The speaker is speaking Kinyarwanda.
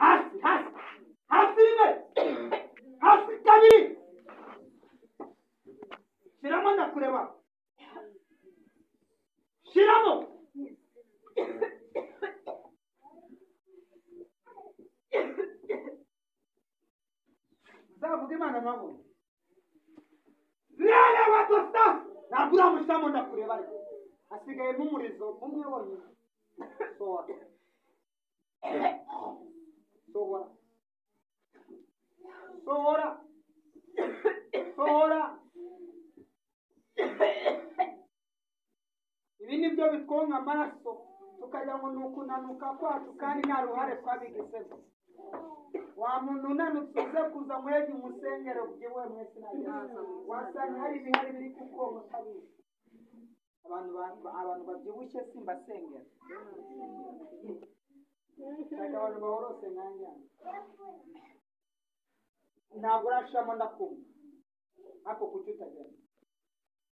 hasi hasi hasi rimwe hasi kabiri shiramo ndakureba shiramo zavuga imana nabo rero wadosta nagura mushamo ndakureba ariko hasigaye n'umurizo umwe wonyine sohora sohora sohora sohora ibi ni byo bitwonka amaraso tukajya ngo ni ukunanuka kwacu kandi nta ruhare twabigizeho wa muntu unanutse uze kuza mwege umusengero byiwe mwese wasanga hari ibihari biri kukonka utabizi abantu babyibushye simbasengera shaka abantu bahorose nanjye ntabwo urashiramo ndakumva